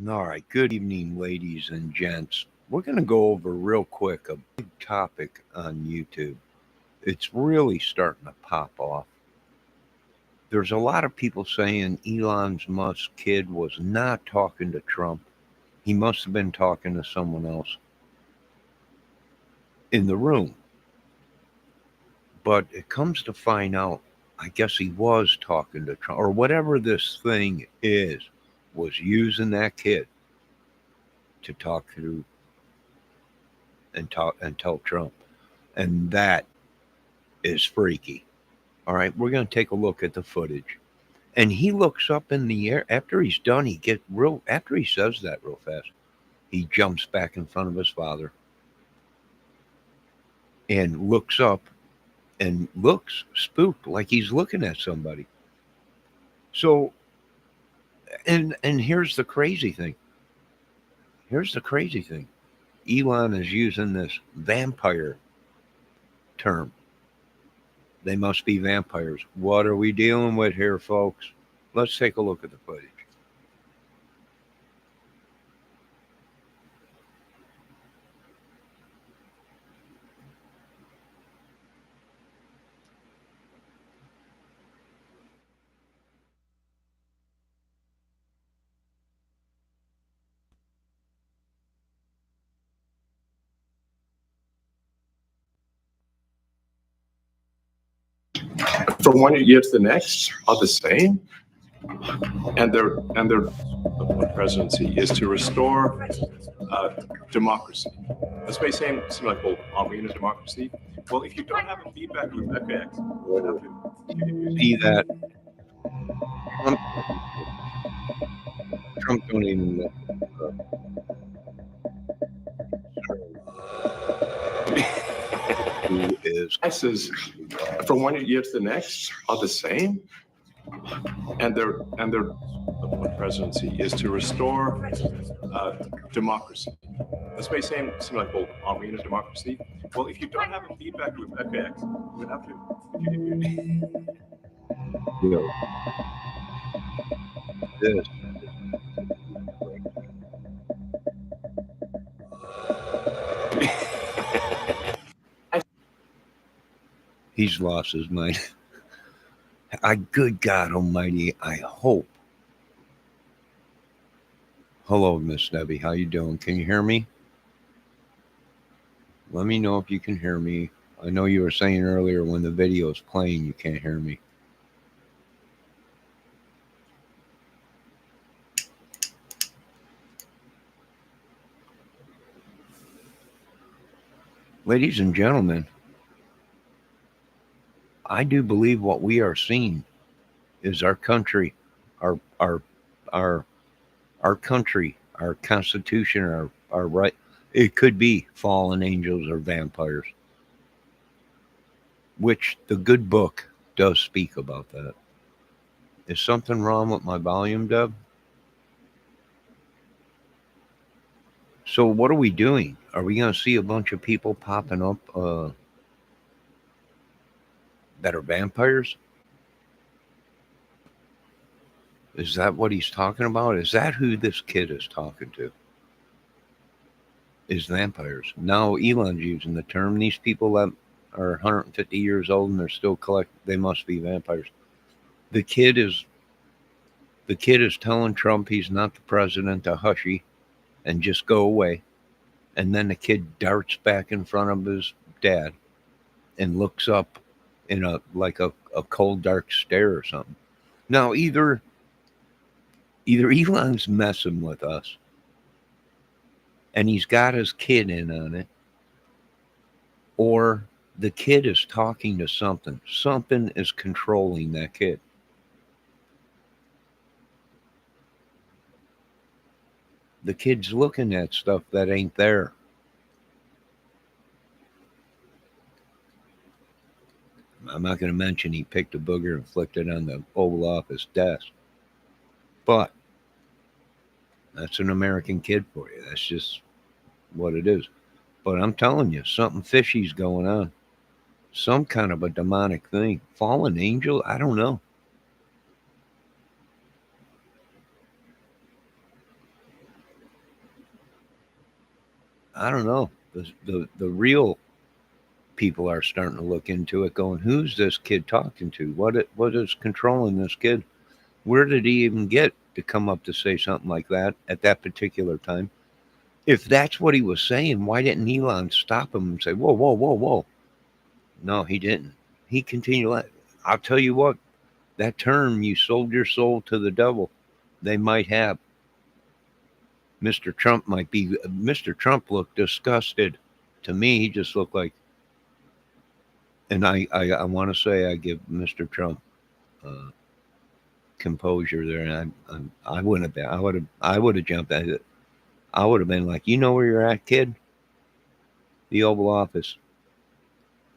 All right, good evening, ladies and gents. We're going to go over real quick a big topic on YouTube. It's really starting to pop off. There's a lot of people saying Elon Musk's kid was not talking to Trump. He must have been talking to someone else in the room. But it comes to find out, I guess he was talking to Trump, or whatever this thing is, was using that kid to talk to and tell Trump. And that is freaky. All right, we're going to take a look at the footage. And he looks up in the air after he's done. After he says that real fast, he jumps back in front of his father and looks up and looks spooked, like he's looking at somebody. So, and here's the crazy thing. Here's the crazy thing. Elon is using this vampire term. They must be vampires. What are we dealing with here, folks? Let's take a look at the footage. From one year to the next are the same, and their presidency is to restore democracy. This may seem like, well, are we in a democracy? Well, if you don't have a feedback loop, okay, See that? Trump don't even look. Who is prices from one year to the next are the same, and their presidency is to restore democracy. This may seem like, well, are we in a democracy? Well, if you don't have a feedback loop, okay, we have to. This. He's lost his mind. Good God Almighty, I hope. Hello, Miss Debbie. How you doing? Can you hear me? Let me know if you can hear me. I know you were saying earlier when the video is playing, you can't hear me. Ladies and gentlemen, I do believe what we are seeing is our country, our country, our constitution, our right. It could be fallen angels or vampires, which the good book does speak about that. Is something wrong with my volume, Deb? So what are we doing? Are we going to see a bunch of people popping up that are vampires? Is that what he's talking about? Is that who this kid is talking to? Is vampires. Now Elon's using the term. These people that are 150 years old and they're still they must be vampires. The kid is telling Trump he's not the president, a hushy, and just go away. And then the kid darts back in front of his dad and looks up in a cold dark stare or something. Now either Elon's messing with us and he's got his kid in on it, or the kid is talking to something. Something is controlling that kid. The kid's looking at stuff that ain't there. I'm not going to mention he picked a booger and flicked it on the Oval Office desk. But that's an American kid for you. That's just what it is. But I'm telling you, something fishy's going on. Some kind of a demonic thing. Fallen angel? I don't know. I don't know. The real people are starting to look into it, going, "Who's this kid talking to? What is controlling this kid? Where did he even get to come up to say something like that at that particular time? If that's what he was saying, why didn't Elon stop him and say, "Whoa, whoa, whoa, whoa"? No, he didn't. He continued. I'll tell you what. That term, "you sold your soul to the devil," they might have. Mr. Trump might be. Mr. Trump looked disgusted. To me, he just looked like. And I want to say I give Mr. Trump uh, composure there. And I wouldn't have been. I would have jumped at it. I would have been like, you know where you're at, kid? The Oval Office.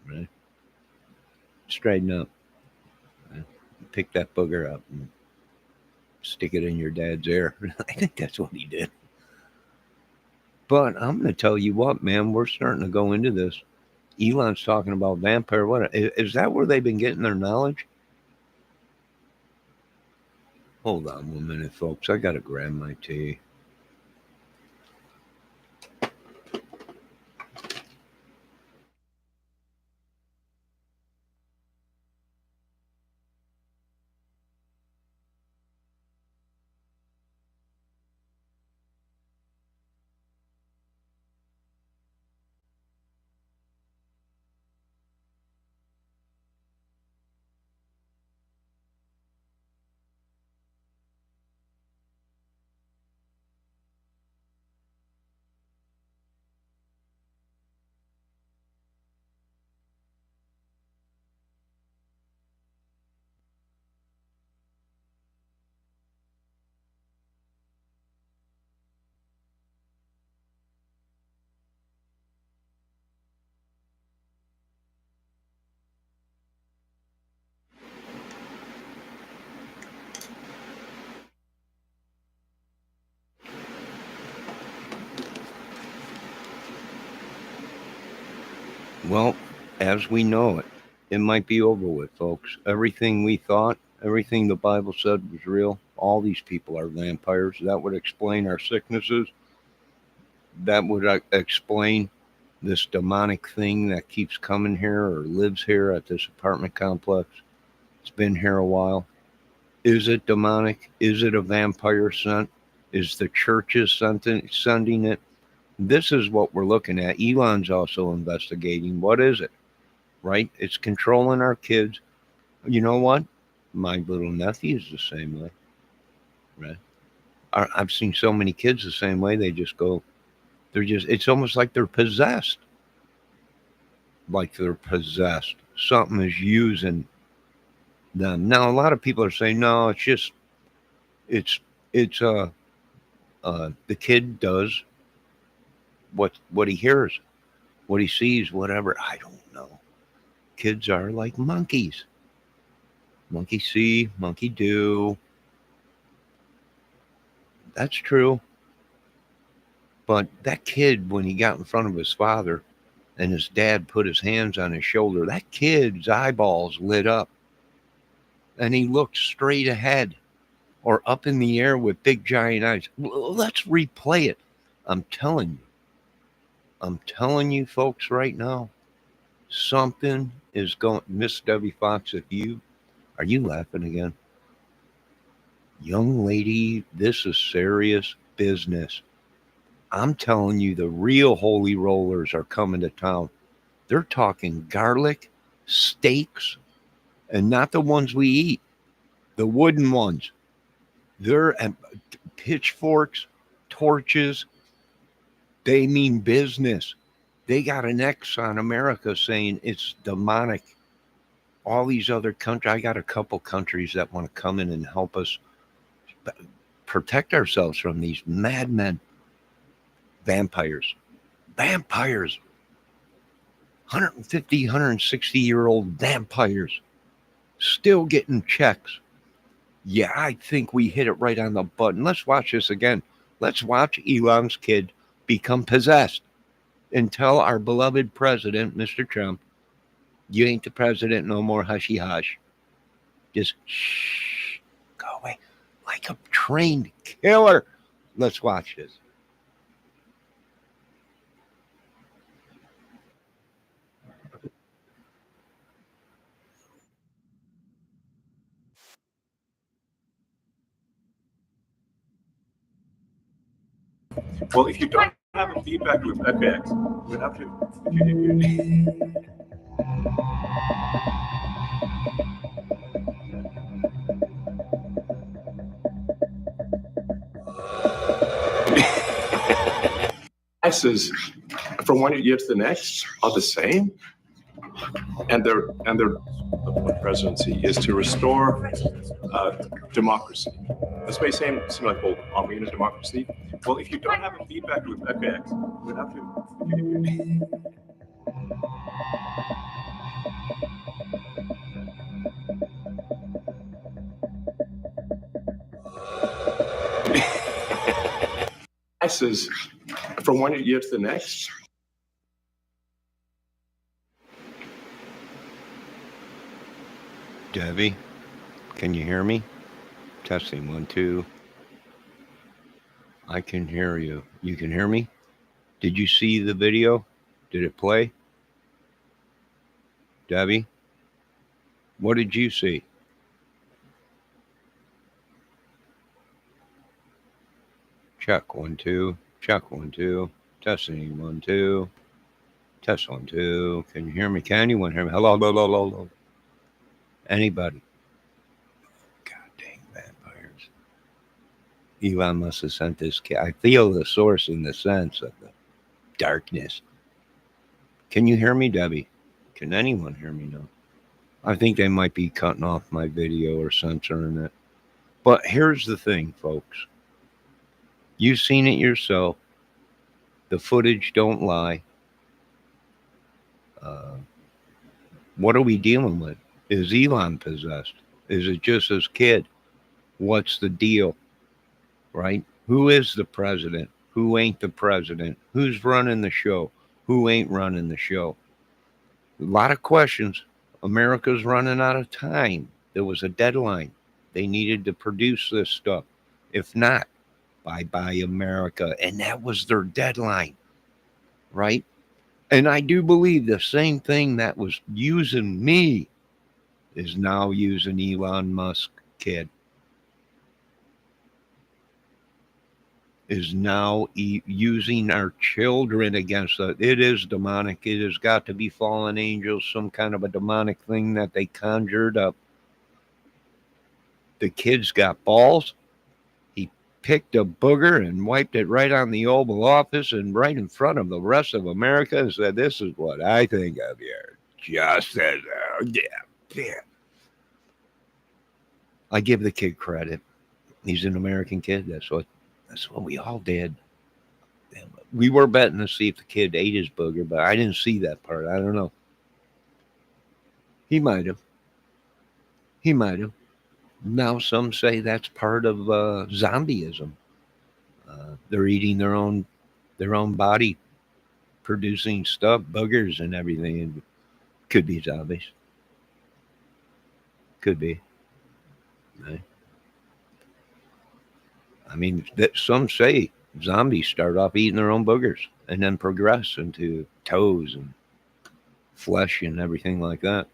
Right? Straighten up. Right? Pick that booger up and stick it in your dad's ear. I think that's what he did. But I'm going to tell you what, man. We're starting to go into this. Elon's talking about vampire. What is that? Where they've been getting their knowledge? Hold on 1 minute, folks. I gotta grab my tea. Well, as we know it, it might be over with, folks. Everything we thought, everything the Bible said was real. All these people are vampires. That would explain our sicknesses. That would explain this demonic thing that keeps coming here or lives here at this apartment complex. It's been here a while. Is it demonic? Is it a vampire scent? Is the churches sending it? This is what we're looking at. Elon's also investigating. What is it? Right? It's controlling our kids. You know what? My little nephew is the same way. Right? I've seen so many kids the same way. They just go. They're just. It's almost like they're possessed. Like they're possessed. Something is using them. Now a lot of people are saying no. It's just. It's the kid does what he hears, what he sees, whatever. I don't know. Kids are like monkeys. Monkey see, monkey do. That's true. But that kid, when he got in front of his father and his dad put his hands on his shoulder, that kid's eyeballs lit up and he looked straight ahead or up in the air with big giant eyes. Let's replay it. I'm telling you. I'm telling you, folks, right now, something is going. Miss Debbie Fox, if you are you laughing again? Young lady, this is serious business. I'm telling you, the real holy rollers are coming to town. They're talking garlic, steaks, and not the ones we eat, the wooden ones. They're pitchforks, torches. They mean business. They got an X on America saying it's demonic. All these other countries, I got a couple countries that want to come in and help us protect ourselves from these madmen, vampires. Vampires. 150, 160-year-old vampires still getting checks. Yeah, I think we hit it right on the button. Let's watch this again. Let's watch Elon's kid become possessed and tell our beloved president, Mr. Trump, you ain't the president no more, hushy hush. Just shh, go away. Like a trained killer. Let's watch this. Well, if you don't have a feedback loop, okay, we'd have to. If you Devices from one year to the next are the same, and the presidency is to restore democracy. This may seem like, well, are we in a democracy? Well, if you don't have a feedback loop, okay, we'd have to. Devices from one year to the next. Debbie, can you hear me? Testing 1, 2. I can hear you. You can hear me? Did you see the video? Did it play? Debbie, what did you see? Check 1, 2. Check 1, 2. Testing 1, 2. Test 1, 2. Can you hear me? Can anyone hear me? Hello, hello, hello, hello. Anybody? God dang vampires. Elon must have sent this kid. I feel the source in the sense of the darkness. Can you hear me, Debbie? Can anyone hear me now? I think they might be cutting off my video or censoring it. But here's the thing, folks. You've seen it yourself. The footage don't lie. What are we dealing with? Is Elon possessed? Is it just his kid? What's the deal? Right? Who is the president? Who ain't the president? Who's running the show? Who ain't running the show? A lot of questions. America's running out of time. There was a deadline. They needed to produce this stuff. If not, bye-bye America. And that was their deadline, right? And I do believe the same thing that was using me is now using Elon Musk kid. Is now using our children against us. It is demonic. It has got to be fallen angels, some kind of a demonic thing that they conjured up. The kid's got balls. He picked a booger and wiped it right on the Oval Office and right in front of the rest of America and said, "This is what I think of your justice." Yeah. I give the kid credit. He's an American kid. That's what we all did. We were betting to see if the kid ate his booger, but I didn't see that part. I don't know. He might have. Now some say that's part of zombieism. They're eating their own body, producing stuff, boogers and everything. And could be zombies. Could be. Right? I mean, some say zombies start off eating their own boogers and then progress into toes and flesh and everything like that.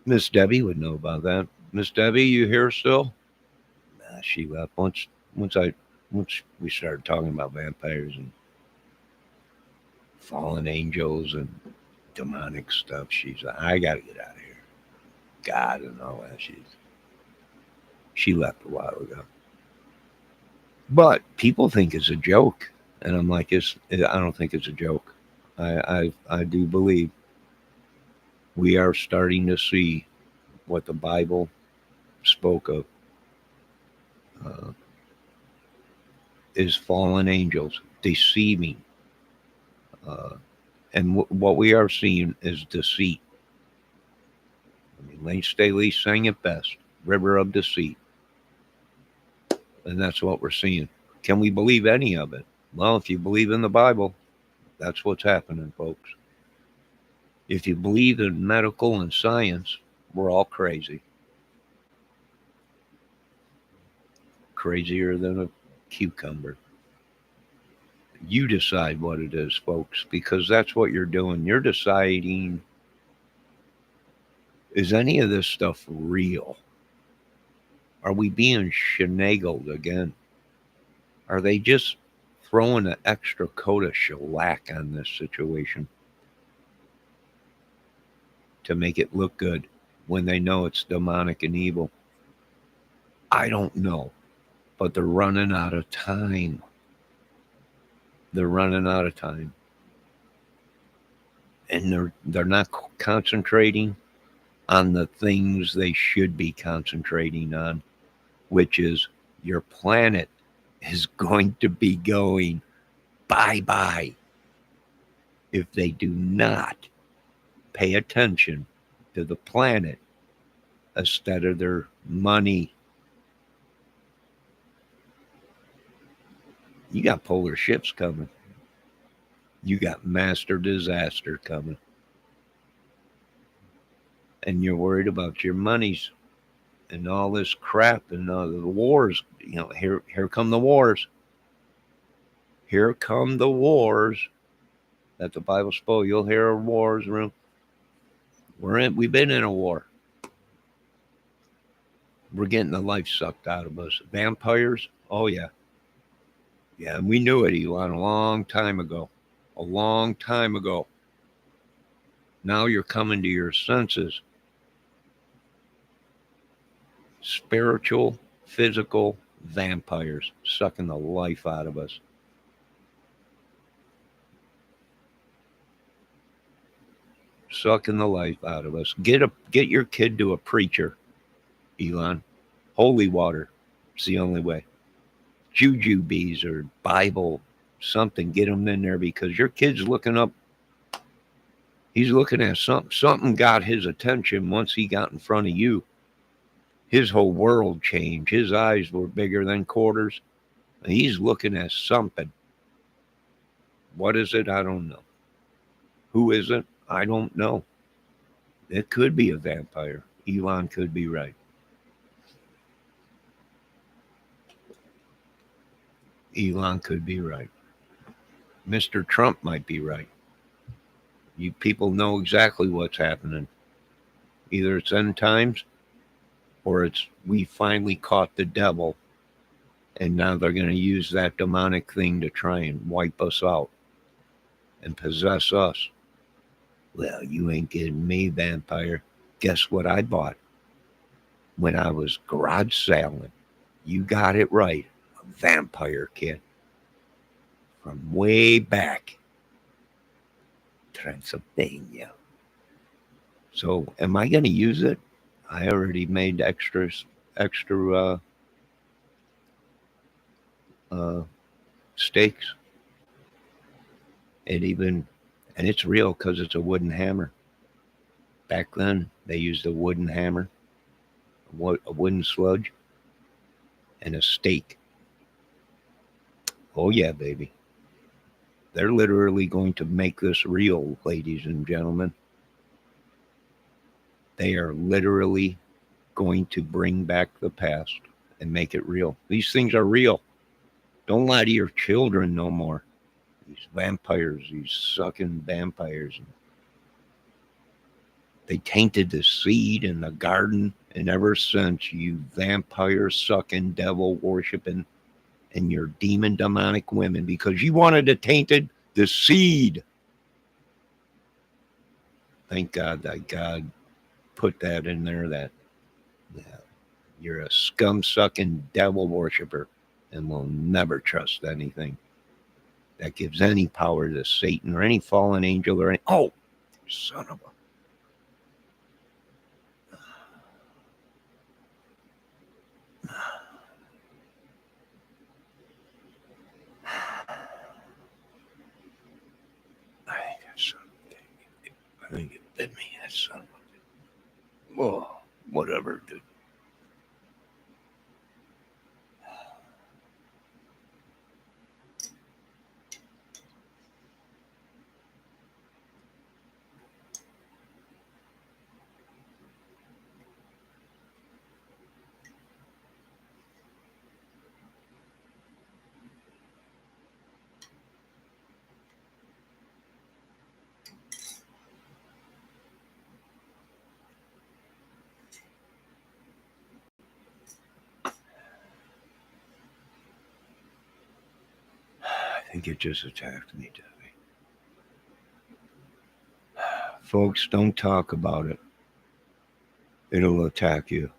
Miss Debbie would know about that. Miss Debbie, you here still? Nah, she left once we started talking about vampires and fallen angels and demonic stuff. She's like, I gotta get out of here. God and all that. She left a while ago. But people think it's a joke, and I'm like, I don't think it's a joke. I do believe we are starting to see what the Bible spoke of is fallen angels deceiving, and what we are seeing is deceit. I mean, Lane Staley sang it best: "River of deceit." And that's what we're seeing. Can we believe any of it? Well, if you believe in the Bible, that's what's happening, folks. If you believe in medical and science, we're all crazy. Crazier than a cucumber. You decide what it is, folks, because that's what you're doing. You're deciding, is any of this stuff real? Are we being finagled again? Are they just throwing an extra coat of shellac on this situation to make it look good when they know it's demonic and evil? I don't know, but they're running out of time. They're running out of time. And they're not concentrating on the things they should be concentrating on, which is your planet is going to be going bye-bye if they do not pay attention to the planet instead of their money. You got polar ships coming. You got master disaster coming. And you're worried about your monies and all this crap and the wars. Here come the wars. Here come the wars that the Bible spoke. You'll hear of wars. We've been in a war. We're getting the life sucked out of us. Vampires? Oh yeah. Yeah, and we knew it, Elon, a long time ago. A long time ago. Now you're coming to your senses. Spiritual, physical vampires sucking the life out of us. Sucking the life out of us. Get your kid to a preacher, Elon. Holy water. It's the only way. Juju bees or Bible, something. Get them in there because your kid's looking up. He's looking at something. Something got his attention once he got in front of you. His whole world changed. His eyes were bigger than quarters. He's looking at something. What is it? I don't know. Who is it? I don't know. It could be a vampire. Elon could be right. Elon could be right. Mr. Trump might be right. You people know exactly what's happening. Either it's end times or it's we finally caught the devil and now they're going to use that demonic thing to try and wipe us out and possess us. Well, you ain't getting me, vampire. Guess what I bought when I was garage selling? You got it right. A vampire kit from way back, Transylvania. So, am I going to use it? I already made extra uh, steaks. And it's real because it's a wooden hammer. Back then, they used a wooden hammer, a wooden sludge, and a stake. Oh yeah, baby. They're literally going to make this real, ladies and gentlemen. They are literally going to bring back the past and make it real. These things are real. Don't lie to your children no more. These vampires, these sucking vampires. They tainted the seed in the garden, and ever since, you vampire sucking, devil worshiping, and your demon demonic women, because you wanted to tainted the seed. Thank God that God put that in there. That you're a scum sucking devil worshiper, and will never trust anything that gives any power to Satan or any fallen angel or any. Oh, son of a. I think it bit me, that son of a. Oh, whatever, dude. think it just attacked me, Debbie. Folks, don't talk about it. It'll attack you.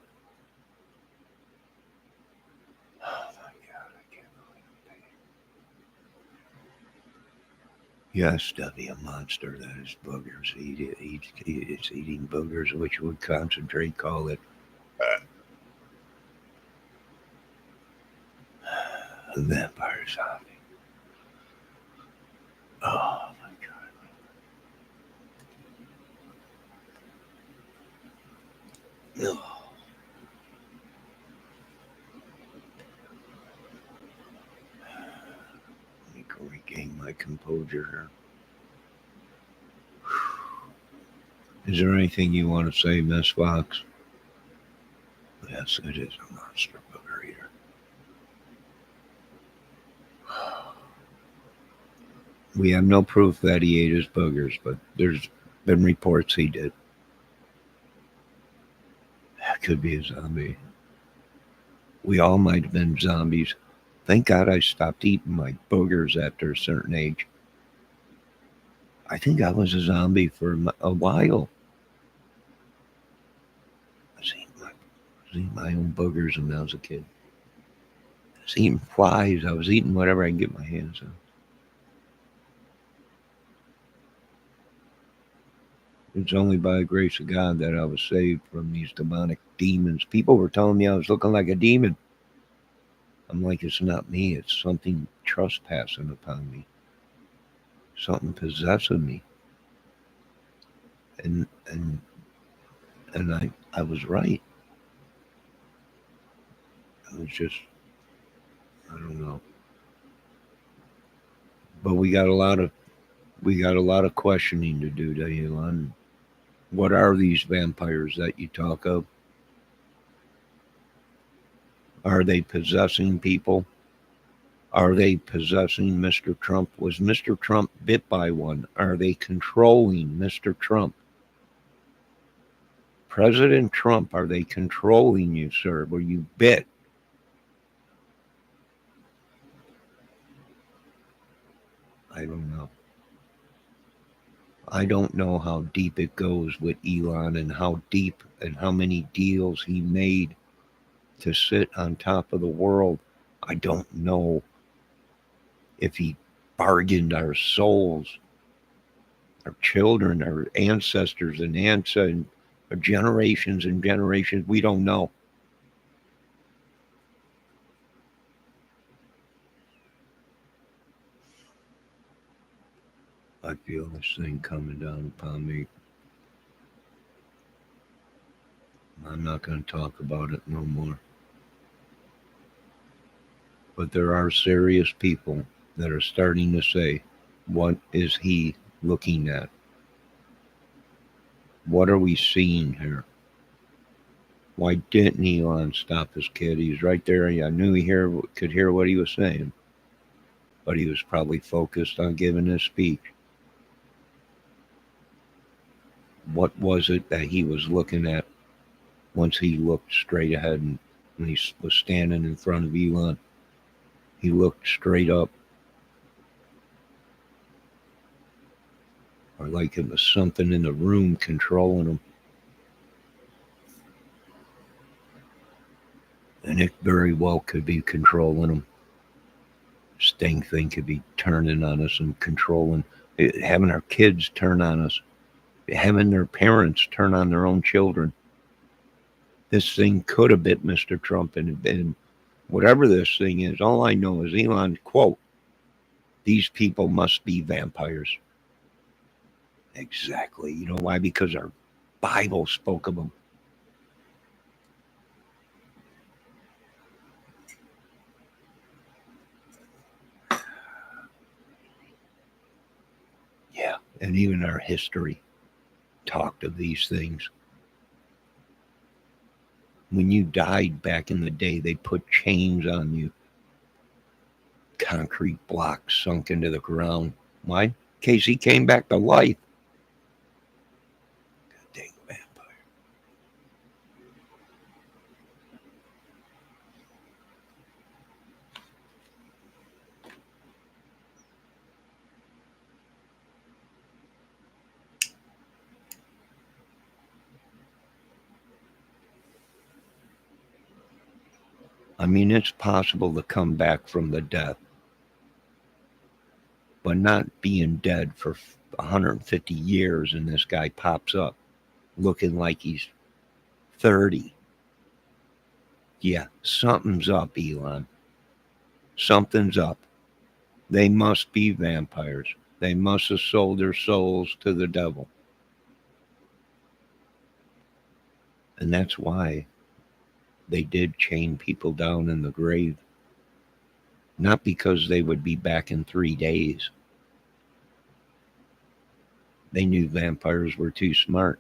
Oh my God, I can't believe it. Yes, Debbie, a monster that is boogers. It's eating boogers, which would concentrate, call it a vampire zombie. Oh my God. No. Let me go regain my composure here. Is there anything you want to say, Miss Fox? Yes, it is a monster booger eater. We have no proof that he ate his boogers, but there's been reports he did. That could be a zombie. We all might have been zombies. Thank God I stopped eating my boogers after a certain age. I think I was a zombie for a while. I was eating my own boogers when I was a kid. I was eating flies. I was eating whatever I could get my hands on. It's only by the grace of God that I was saved from these demonic demons. People were telling me I was looking like a demon. I'm like, it's not me. It's something trespassing upon me. Something possessing me. And and and I was right. It was just, I don't know. But we got a lot of questioning to do, Elon. What are these vampires that you talk of? Are they possessing people? Are they possessing Mr. Trump? Was Mr. Trump bit by one? Are they controlling Mr. Trump? President Trump, are they controlling you, sir? Were you bit? I don't know. I don't know how deep it goes with Elon and how deep and how many deals he made to sit on top of the world. I don't know if he bargained our souls, our children, our ancestors and generations and generations. We don't know. I feel this thing coming down upon me. I'm not going to talk about it no more. But there are serious people that are starting to say, what is he looking at? What are we seeing here? Why didn't Elon stop his kid? He's right there. I knew could hear what he was saying, but he was probably focused on giving his speech. What was it that he was looking at once he looked straight ahead and when he was standing in front of Elon? He looked straight up, or like it was something in the room controlling him. And it very well could be controlling him. Sting thing could be turning on us and controlling, having our kids turn on us, having their parents turn on their own children. This thing could have bit Mr. Trump, and whatever this thing is, all I know is Elon, quote, these people must be vampires. Exactly. You know why? Because our Bible spoke of them. Yeah. And even our history talked of these things. When you died back in the day, they put chains on you, concrete blocks sunk into the ground. Why? In case he came back to life. God dang vampire. I mean, it's possible to come back from the death, but not being dead for 150 years and this guy pops up looking like he's 30. Yeah, something's up, Elon. Something's up. They must be vampires. They must have sold their souls to the devil. And that's why they did chain people down in the grave. Not because they would be back in 3 days. They knew vampires were too smart.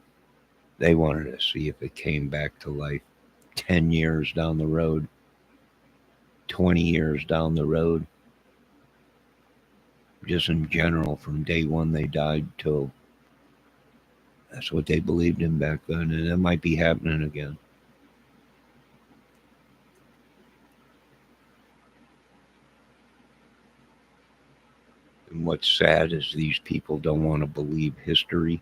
They wanted to see if it came back to life 10 years down the road, 20 years down the road. Just in general, from day one they died till. That's what they believed in back then, and it might be happening again. And what's sad is these people don't want to believe history.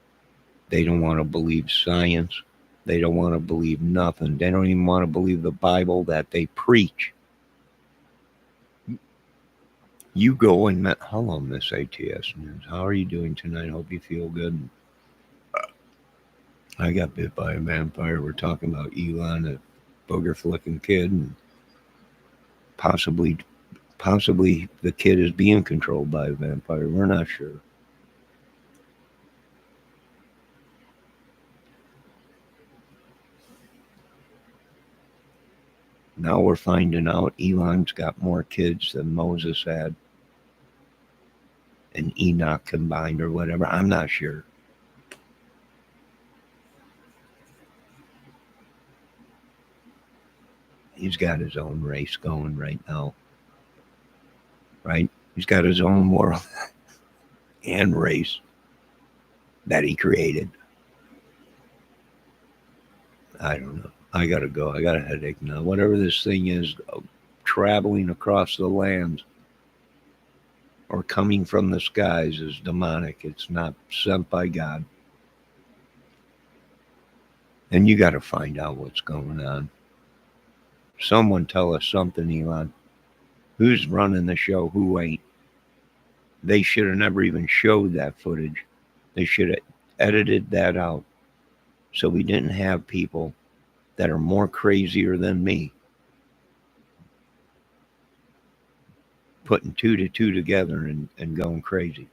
They don't want to believe science. They don't want to believe nothing. They don't even want to believe the Bible that they preach. You go and met. Hello, Miss ATS News. How are you doing tonight? Hope you feel good. I got bit by a vampire. We're talking about Elon, a booger-flicking kid, and possibly the kid is being controlled by a vampire. We're not sure. Now we're finding out Elon's got more kids than Moses had, and Enoch combined, or whatever. I'm not sure. He's got his own race going right now. Right? He's got his own world and race that he created. I don't know. I gotta go. I got a headache now. Whatever this thing is, traveling across the lands or coming from the skies is demonic. It's not sent by God. And you got to find out what's going on. Someone tell us something, Elon. Who's running the show? Who ain't? They should have never even showed that footage. They should have edited that out so we didn't have people that are more crazier than me putting 2 to 2 together and going crazy.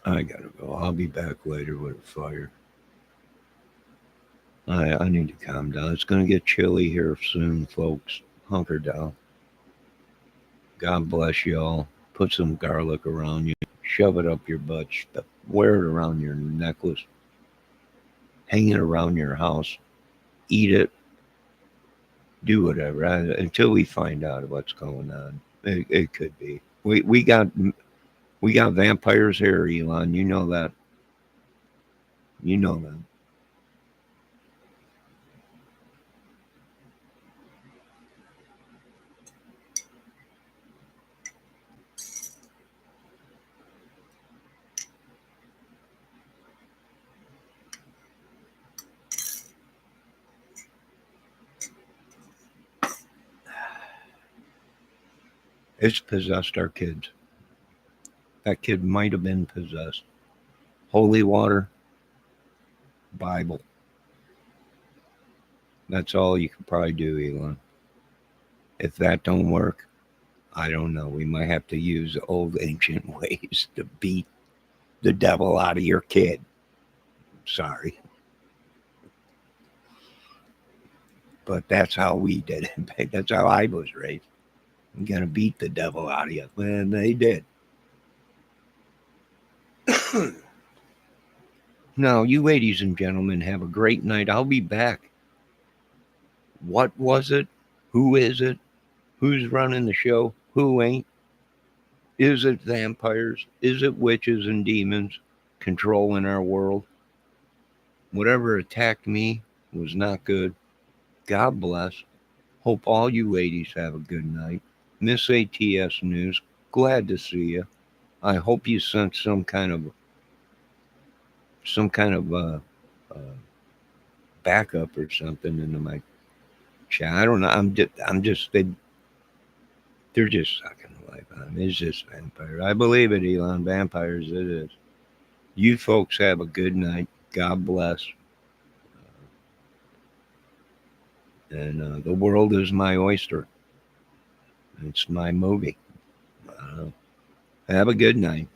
I gotta go. I'll be back later with a fire. I need to calm down. It's going to get chilly here soon, folks. Hunker down. God bless y'all. Put some garlic around you. Shove it up your butt. Wear it around your necklace. Hang it around your house. Eat it. Do whatever until we find out what's going on. It could be. We got vampires here, Elon. You know that. You know that. It's possessed our kids. That kid might have been possessed. Holy water, Bible. That's all you can probably do, Elon. If that don't work, I don't know. We might have to use old ancient ways to beat the devil out of your kid. Sorry. But that's how we did it. That's how I was raised. I'm going to beat the devil out of you. And they did. Now, you ladies and gentlemen, have a great night. I'll be back. What was it? Who is it? Who's running the show? Who ain't? Is it vampires? Is it witches and demons controlling our world? Whatever attacked me was not good. God bless. Hope all you ladies have a good night. Miss ATS News, glad to see you. I hope you sent some kind of backup or something into my chat. I don't know. I'm just they're just sucking the life out of me. It's just vampire. I believe it, Elon. Vampires, it is. You folks have a good night. God bless. And the world is my oyster. It's my movie. Have a good night.